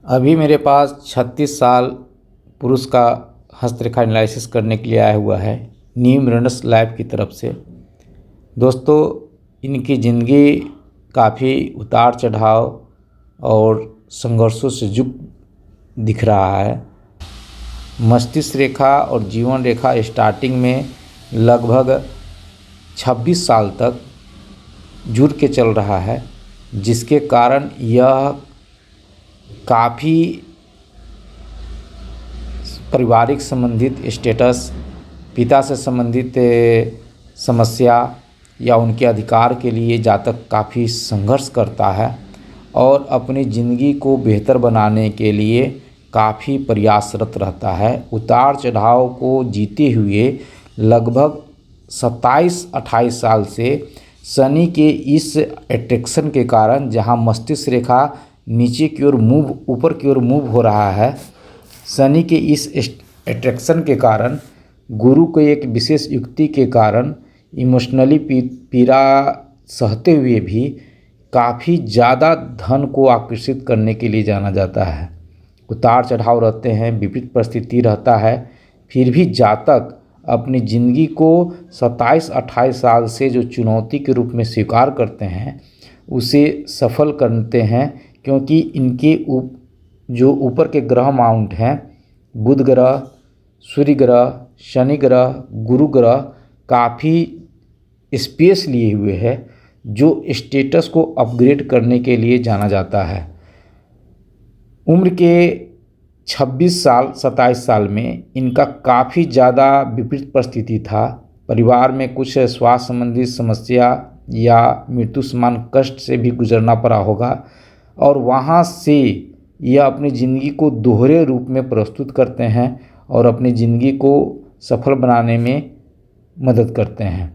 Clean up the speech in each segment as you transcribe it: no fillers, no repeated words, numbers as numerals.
अभी मेरे पास 36 साल पुरुष का हस्तरेखा एनालिसिस करने के लिए आया हुआ है न्यू मिरनस लैब की तरफ से। दोस्तों, इनकी ज़िंदगी काफ़ी उतार चढ़ाव और संघर्षों से युक्त दिख रहा है। मस्तिष्क रेखा और जीवन रेखा स्टार्टिंग में लगभग 26 साल तक जुड़ के चल रहा है, जिसके कारण यह काफ़ी पारिवारिक संबंधित स्टेटस, पिता से संबंधित समस्या या उनके अधिकार के लिए जातक काफ़ी संघर्ष करता है और अपनी ज़िंदगी को बेहतर बनाने के लिए काफ़ी प्रयासरत रहता है। उतार चढ़ाव को जीते हुए लगभग 27-28 साल से शनि के इस अट्रैक्शन के कारण, जहां मस्तिष्क रेखा नीचे की ओर ऊपर की ओर मूव हो रहा है, शनि के इस अट्रैक्शन के कारण, गुरु के एक विशेष युक्ति के कारण इमोशनली पीड़ा सहते हुए भी काफ़ी ज़्यादा धन को आकर्षित करने के लिए जाना जाता है। उतार चढ़ाव रहते हैं, विपरीत परिस्थिति रहता है, फिर भी जातक अपनी ज़िंदगी को 27-28 साल से जो चुनौती के रूप में स्वीकार करते हैं उसे सफल करते हैं, क्योंकि इनके जो ऊपर के ग्रह माउंट हैं, बुध ग्रह, सूर्य ग्रह, शनि ग्रह, गुरु ग्रह काफ़ी स्पेस लिए हुए है, जो स्टेटस को अपग्रेड करने के लिए जाना जाता है। उम्र के 26 साल 27 साल में इनका काफ़ी ज़्यादा विपरीत परिस्थिति था। परिवार में कुछ स्वास्थ्य संबंधी समस्या या मृत्यु समान कष्ट से भी गुजरना पड़ा होगा और वहाँ से यह अपनी ज़िंदगी को दोहरे रूप में प्रस्तुत करते हैं और अपनी ज़िंदगी को सफल बनाने में मदद करते हैं।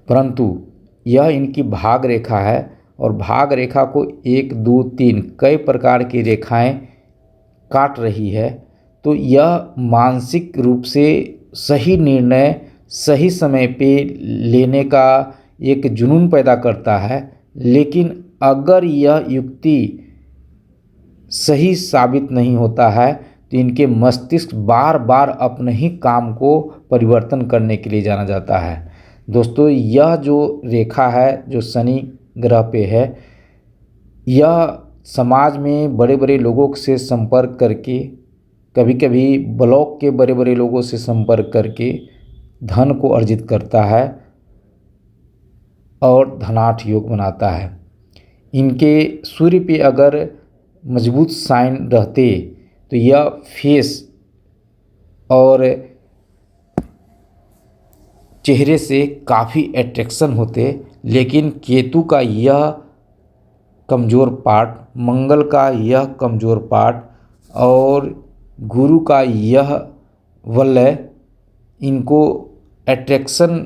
परंतु यह इनकी भाग रेखा है और भाग रेखा को 1, 2, 3 कई प्रकार की रेखाएं काट रही है, तो यह मानसिक रूप से सही निर्णय सही समय पे लेने का एक जुनून पैदा करता है। लेकिन अगर यह युक्ति सही साबित नहीं होता है तो इनके मस्तिष्क बार बार अपने ही काम को परिवर्तन करने के लिए जाना जाता है। दोस्तों, यह जो रेखा है जो शनि ग्रह पे है, यह समाज में बड़े बड़े लोगों से संपर्क करके, कभी कभी ब्लॉक के बड़े बड़े लोगों से संपर्क करके धन को अर्जित करता है और धनाढ़ योग बनाता है। इनके सूर्य पे अगर मजबूत साइन रहते तो यह फेस और चेहरे से काफ़ी अट्रैक्शन होते, लेकिन केतु का यह कमज़ोर पार्ट, मंगल का यह कमज़ोर पार्ट और गुरु का यह वलय इनको अट्रैक्शन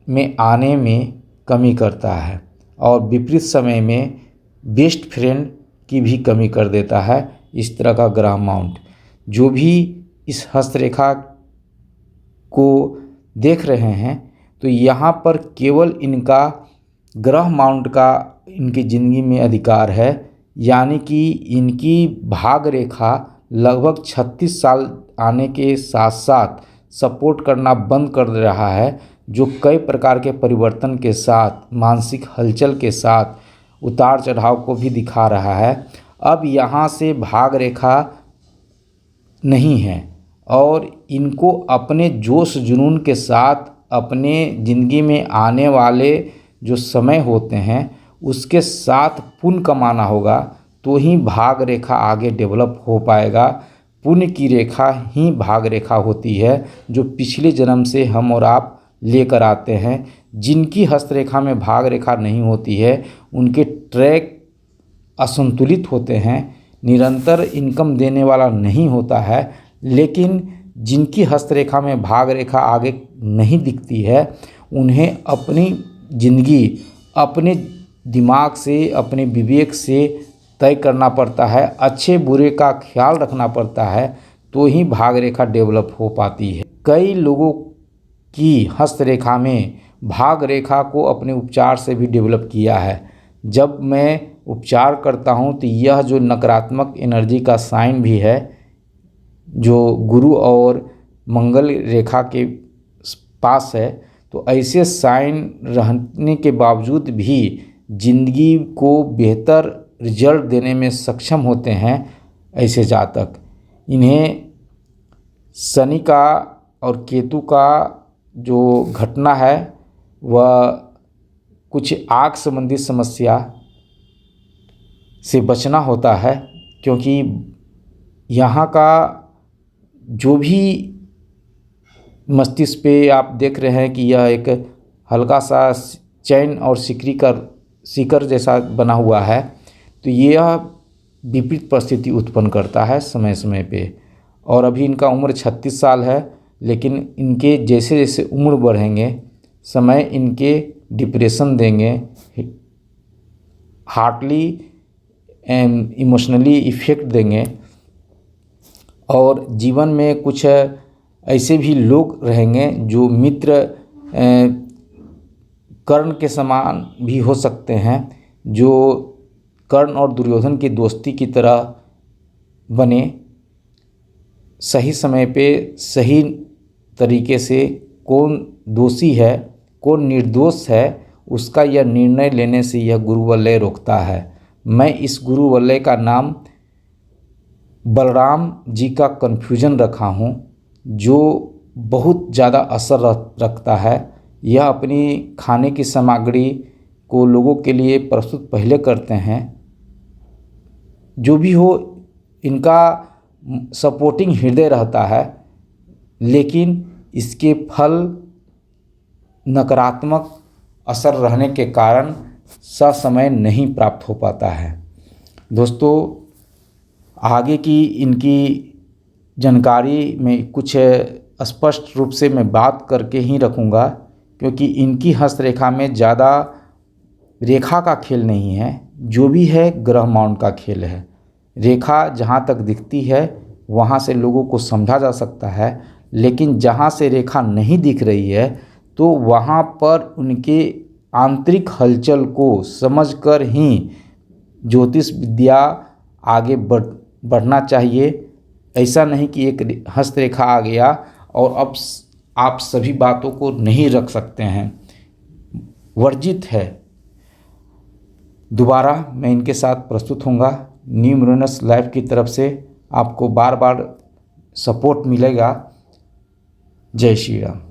में आने में कमी करता है और विपरीत समय में बेस्ट फ्रेंड की भी कमी कर देता है। इस तरह का ग्रह माउंट जो भी इस हस्तरेखा को देख रहे हैं, तो यहाँ पर केवल इनका ग्रह माउंट का इनकी ज़िंदगी में अधिकार है, यानी कि इनकी भाग रेखा लगभग 36 साल आने के साथ साथ सपोर्ट करना बंद कर दे रहा है, जो कई प्रकार के परिवर्तन के साथ, मानसिक हलचल के साथ उतार चढ़ाव को भी दिखा रहा है। अब यहाँ से भाग रेखा नहीं है और इनको अपने जोश जुनून के साथ अपने ज़िंदगी में आने वाले जो समय होते हैं उसके साथ पुण्य कमाना होगा, तो ही भाग रेखा आगे डेवलप हो पाएगा। पुण्य की रेखा ही भाग रेखा होती है, जो पिछले जन्म से हम और आप लेकर आते हैं। जिनकी हस्तरेखा में भाग रेखा नहीं होती है उनके ट्रैक असंतुलित होते हैं, निरंतर इनकम देने वाला नहीं होता है। लेकिन जिनकी हस्तरेखा में भाग रेखा आगे नहीं दिखती है, उन्हें अपनी ज़िंदगी अपने दिमाग से, अपने विवेक से तय करना पड़ता है, अच्छे बुरे का ख्याल रखना पड़ता है, तो ही भाग रेखा डेवलप हो पाती है। कई लोगों की हस्तरेखा में भाग रेखा को अपने उपचार से भी डेवलप किया है। जब मैं उपचार करता हूँ तो यह जो नकारात्मक एनर्जी का साइन भी है, जो गुरु और मंगल रेखा के पास है, तो ऐसे साइन रहने के बावजूद भी जिंदगी को बेहतर रिजल्ट देने में सक्षम होते हैं ऐसे जातक। इन्हें शनि का और केतु का जो घटना है वह कुछ आँख संबंधी समस्या से बचना होता है, क्योंकि यहाँ का जो भी मस्तिष्क पे आप देख रहे हैं कि यह एक हल्का सा चैन और सीकर जैसा बना हुआ है, तो यह विपरीत परिस्थिति उत्पन्न करता है समय समय पे। और अभी इनका उम्र 36 साल है, लेकिन इनके जैसे जैसे उम्र बढ़ेंगे समय इनके डिप्रेशन देंगे, हार्टली एंड इमोशनली इफ़ेक्ट देंगे। और जीवन में कुछ ऐसे भी लोग रहेंगे जो मित्र कर्ण के समान भी हो सकते हैं, जो कर्ण और दुर्योधन की दोस्ती की तरह बने। सही समय पे सही तरीके से कौन दोषी है कौन निर्दोष है उसका यह निर्णय लेने से यह गुरुवलय रोकता है। मैं इस गुरुवलय का नाम बलराम जी का कन्फ्यूजन रखा हूँ, जो बहुत ज़्यादा असर रखता है। यह अपनी खाने की सामग्री को लोगों के लिए प्रस्तुत पहले करते हैं। जो भी हो, इनका सपोर्टिंग हृदय रहता है, लेकिन इसके फल नकारात्मक असर रहने के कारण ससमय नहीं प्राप्त हो पाता है। दोस्तों, आगे की इनकी जानकारी में कुछ स्पष्ट रूप से मैं बात करके ही रखूँगा, क्योंकि इनकी हस्तरेखा में ज़्यादा रेखा का खेल नहीं है, जो भी है ग्रह माउंट का खेल है। रेखा जहाँ तक दिखती है वहाँ से लोगों को समझा जा सकता है, लेकिन जहाँ से रेखा नहीं दिख रही है तो वहाँ पर उनके आंतरिक हलचल को समझकर ही ज्योतिष विद्या आगे बढ़ना चाहिए। ऐसा नहीं कि एक हस्तरेखा आ गया और अब आप सभी बातों को नहीं रख सकते हैं, वर्जित है। दोबारा मैं इनके साथ प्रस्तुत होऊंगा। न्यूमरोनस लाइफ की तरफ से आपको बार बार सपोर्ट मिलेगा। जय श्री राम।